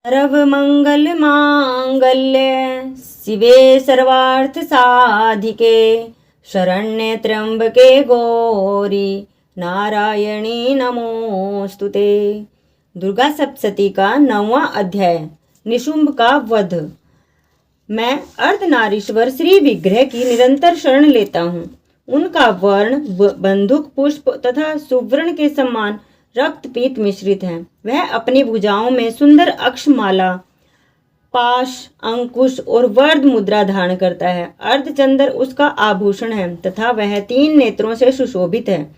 सर्व मंगल मांगल्य शिवे सर्वार्थ साधिके शरण्ये त्र्यंबके गौरी नारायणी नमोस्तुते। दुर्गा सप्तशती का 9वां अध्याय, निशुंभ का वध। मैं अर्धनारीश्वर श्री विग्रह की निरंतर शरण लेता हूँ। उनका वर्ण बंदूक पुष्प तथा सुवर्ण के समान रक्तपीत मिश्रित है। वह अपनी भुजाओं में सुंदर अक्षमाला, पाश, अंकुश और वर्ध मुद्रा धारण करता है। अर्धचंद्र उसका आभूषण है तथा वह 3 नेत्रों से सुशोभित है।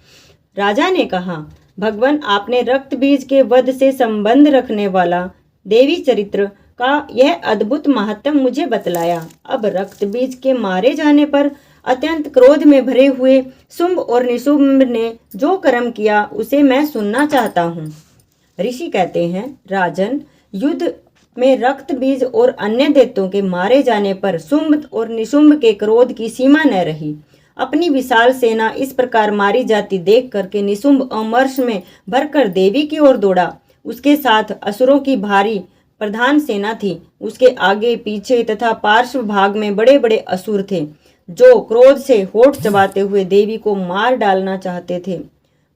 राजा ने कहा, भगवान, आपने रक्त बीज के वध से संबंध रखने वाला देवी चरित्र का यह अद्भुत महात्म मुझे बतलाया। अब रक्त बीज के मारे जाने पर अत्यंत क्रोध में भरे हुए शुंभ और निशुंभ ने जो कर्म किया उसे मैं सुनना चाहता हूँ। ऋषि कहते हैं, राजन, युद्ध में रक्त बीज और अन्य दैत्यों के मारे जाने पर शुंभ और निशुंभ के क्रोध की सीमा न रही। अपनी विशाल सेना इस प्रकार मारी जाती देख करके निशुंभ अमर्ष में भरकर देवी की ओर दौड़ा। उसके साथ असुरों की भारी प्रधान सेना थी। उसके आगे पीछे तथा पार्श्व भाग में बड़े बड़े असुर थे जो क्रोध से होठ चबाते हुए देवी को मार डालना चाहते थे।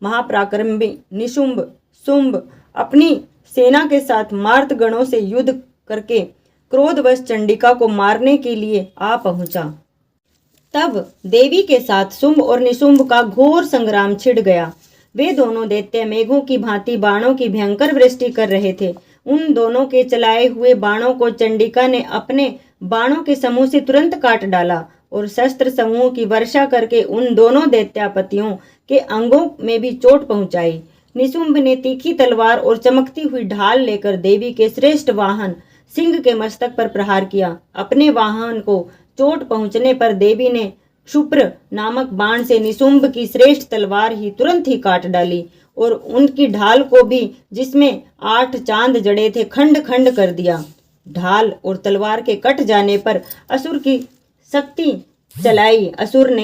महापराक्रमी निशुंभ शुंभ अपनी सेना के साथ मार्तगणों से युद्ध करके क्रोधवश चंडिका को मारने के लिए आ पहुंचा। तब देवी के साथ शुंभ और निशुंभ का घोर संग्राम छिड़ गया। वे दोनों दैत्य मेघों की भांति बाणों की भयंकर वृष्टि कर रहे थे। उन दोनों के चलाए हुए बाणों को चंडिका ने अपने बाणों के समूह से तुरंत काट डाला और शस्त्र समूह की वर्षा करके उन दोनों दैत्यापतियों के अंगों में भी चोट पहुंचाई। निशुंभ ने तीखी तलवार और चमकती हुई ढाल लेकर देवी के श्रेष्ठ वाहन सिंह के मस्तक पर प्रहार किया। अपने वाहन को चोट पहुंचने पर देवी ने क्षुप्र नामक बाण से निशुंभ की श्रेष्ठ तलवार ही तुरंत ही काट डाली और उनकी ढाल को भी, जिसमें 8 चांद जड़े थे, खंड खंड कर दिया। ढाल और तलवार के कट जाने पर असुर ने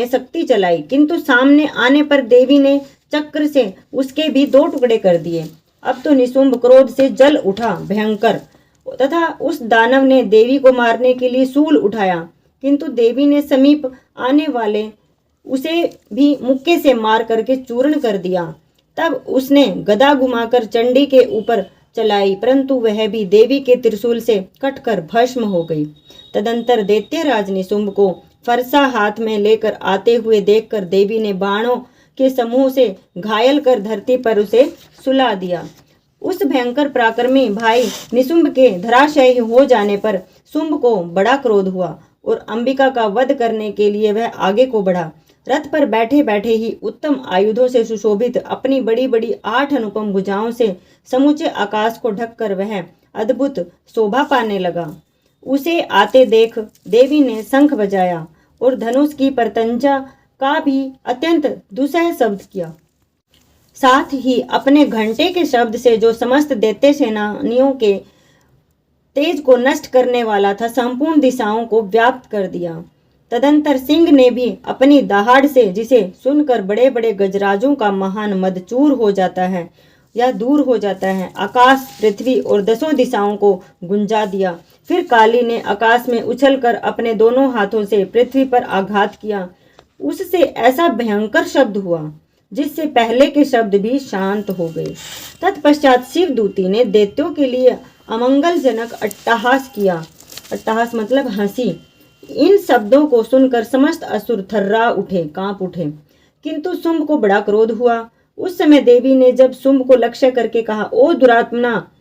शक्ति चलाई, किंतु सामने आने पर देवी ने चक्र से उसके भी 2 टुकड़े कर दिए। अब तो निशुंभ क्रोध से जल उठा भयंकर तथा उस दानव ने देवी को मारने के लिए शूल उठाया, किंतु देवी ने समीप आने वाले उसे भी मुक्के से मार करके चूर्ण कर दिया। तब उसने गदा घुमाकर चंडी के ऊपर चलाई, परंतु वह भी देवी के त्रिशूल से कटकर भस्म हो गई। तदंतर दैत्यराज निशुंभ को फरसा हाथ में लेकर आते हुए देखकर देवी ने बाणों के समूह से घायल कर धरती पर उसे सुला दिया। उस भयंकर पराक्रमी भाई निशुंभ के धराशायी हो जाने पर शुंभ को बड़ा क्रोध हुआ और अंबिका का वध करने के लिए वह आगे को बढ़ा। रथ पर बैठे बैठे ही उत्तम आयुधों से सुशोभित अपनी बड़ी बड़ी 8 अनुपम भुजाओं से समूचे आकाश को ढककर वह अद्भुत शोभा पाने लगा। उसे आते देख देवी ने शंख बजाया और धनुष की परतंजा का भी अत्यंत दुसह शब्द किया। साथ ही अपने घंटे के शब्द से जो समस्त दैत्य सेनानियों के तेज को नष्ट करने वाला था, संपूर्ण दिशाओं को व्याप्त कर दिया। तदंतर सिंह ने भी अपनी दहाड़ से, जिसे सुनकर बड़े बड़े गजराजों का महान मद चूर हो जाता है या दूर हो जाता है, आकाश, पृथ्वी और 10 दिशाओं को गुंजा दिया। फिर काली ने आकाश में उछलकर अपने दोनों हाथों से पृथ्वी पर आघात किया। उससे ऐसा भयंकर शब्द हुआ जिससे पहले के शब्द भी शांत हो गए। तत्पश्चात शिवदूती ने दैत्यों के लिए अमंगलजनक अट्टहास किया। अट्टहास मतलब हंसी। इन शब्दों को सुनकर समस्त असुर थर्रा उठे, कांप उठे, किंतु शुंभ को बड़ा क्रोध हुआ। उस समय देवी ने जब शुंभ को लक्ष्य करके कहा, ओ दुरात्मना,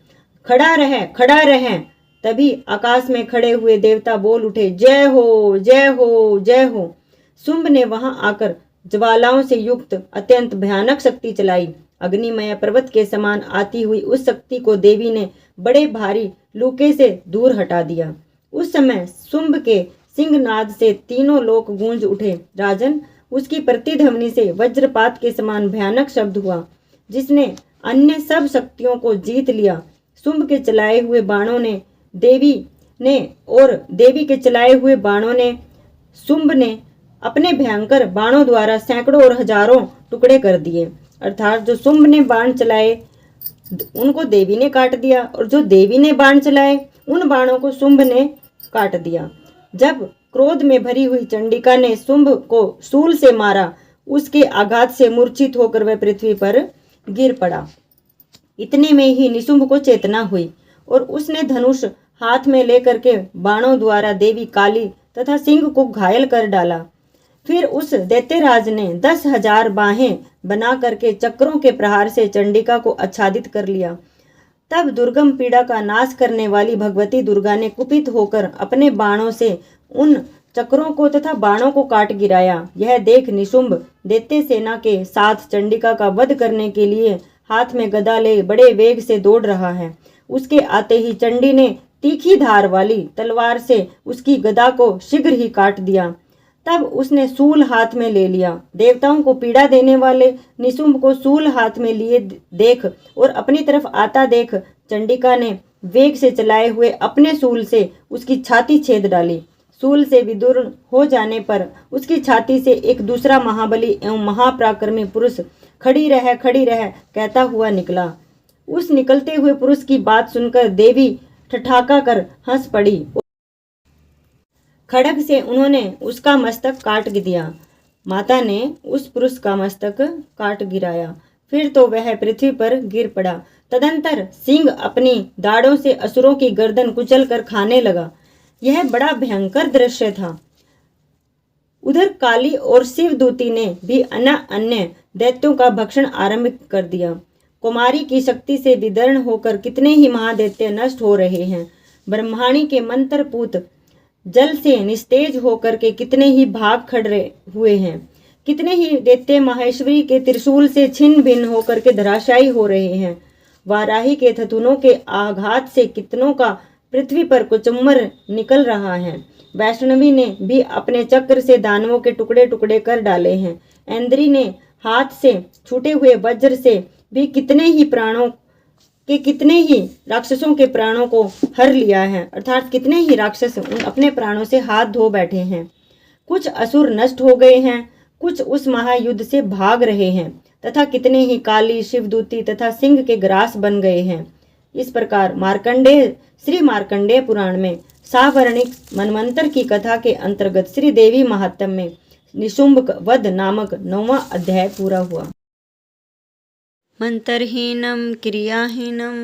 खड़ा रह, खड़ा रह। तभी आकाश में खड़े हुए देवता बोल उठे, जय हो, जय हो, जय हो। शुंभ ने वहां आकर ज्वालाओं से युक्त अत्यंत भयानक शक्ति चलाई। अग्निमय पर्वत के समान आती हुई उस शक्ति को देवी ने बड़े भारी लूके से दूर हटा दिया। उस समय शुंभ के सिंहनाद से तीनों लोक गूंज उठे। राजन, उसकी प्रतिध्वनि से वज्रपात के समान भयानक शब्द हुआ, जिसने अन्य सब शक्तियों को जीत लिया। शुंभ के चलाए हुए बाणों ने देवी के चलाए हुए बाणों ने शुंभ ने अपने भयंकर बाणों द्वारा सैकड़ों और हजारों टुकड़े कर दिए। अर्थात जो शुंभ ने बाण चलाए उनको देवी ने काट दिया, और जो देवी ने बाण चलाए उन बाणों को शुंभ ने काट दिया। जब क्रोध में भरी हुई चंडिका ने शुंभ को शूल से मारा, उसके आघात से मूर्छित होकर वह पृथ्वी पर गिर पड़ा। इतने में ही निशुंभ को चेतना हुई और उसने धनुष हाथ में लेकर के बाणों द्वारा देवी काली तथा सिंह को घायल कर डाला। फिर उस दैत्यराज ने 10,000 बाहें बना करके चक्रों के प्रहार से चंडिका को आच्छादित कर लिया। तब दुर्गम पीड़ा का नाश करने वाली भगवती दुर्गा ने कुपित होकर अपने बाणों से उन चक्रों को तथा बाणों को काट गिराया। यह देख निशुंभ दैत्य सेना के साथ चंडिका का वध करने के लिए हाथ में गदा ले बड़े वेग से दौड़ रहा है। उसके आते ही चंडी ने तीखी धार वाली तलवार से उसकी गदा को शीघ्र ही काट दिया। तब उसने सूल हाथ में ले लिया। देवताओं को पीड़ा देने वाले निशुंभ को सूल हाथ में लिए देख और अपनी तरफ आता देख चंडिका ने वेग से चलाए हुए अपने सूल से उसकी छाती छेद डाली। सूल से विदूर्ण हो जाने पर उसकी छाती से एक दूसरा महाबली एवं महापराक्रमी पुरुष खड़ी रह कहता हुआ निकला। उस निकलते हुए पुरुष की बात सुनकर देवी ठठाका कर हंस पड़ी। खड्ग से उन्होंने उसका मस्तक काट दिया। माता ने उस पुरुष का मस्तक काट गिराया। फिर तो वह पृथ्वी पर गिर पड़ा। तदंतर सिंह अपनी दाढ़ों से असुरों की गर्दन कुचल कर खाने लगा। यह बड़ा भयंकर दृश्य था। उधर काली और शिवदूती ने भी अन्य दैत्यों का भक्षण आरंभ कर दिया। कुमारी की शक्ति से विदर्ण होकर कितने ही महादैत्य नष्ट हो रहे हैं। ब्रह्माणी के मंत्रपूत जल से निस्तेज होकर के कितने ही भाग खड़े हुए हैं। कितने ही दैत्य माहेश्वरी के त्रिशूल से छिन्न भिन्न होकर के धराशायी हो रहे हैं। वाराही के थथुनों के आघात से कितनों का पृथ्वी पर कुचम्मर निकल रहा है। वैष्णवी ने भी अपने चक्र से दानवों के टुकड़े टुकड़े कर डाले हैं। ऐन्द्री ने हाथ से छूटे हुए वज्र से भी कितने ही राक्षसों के प्राणों को हर लिया है, अर्थात कितने ही राक्षस अपने प्राणों से हाथ धो बैठे हैं। कुछ असुर नष्ट हो गए हैं, कुछ उस महायुद्ध से भाग रहे हैं तथा कितने ही काली शिवदूती तथा सिंह के ग्रास बन गए हैं। इस प्रकार श्री मार्कंडेय पुराण में सावर्णिक मनवंतर की कथा के अंतर्गत श्री देवी महात्म्य में निशुंभ वध नामक 9वां अध्याय पूरा हुआ। मंत्रहीनं क्रियाहीनं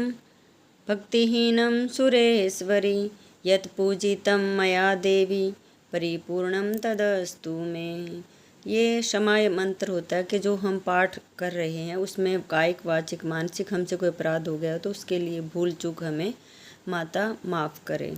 भक्तिहीनं सुरेश्वरी यत् पूजितं मया देवी परिपूर्णं तदस्तु मे। ये क्षमा मंत्र होता है कि जो हम पाठ कर रहे हैं उसमें कायिक वाचिक मानसिक हमसे कोई अपराध हो गया तो उसके लिए भूल चूक हमें माता माफ़ करे।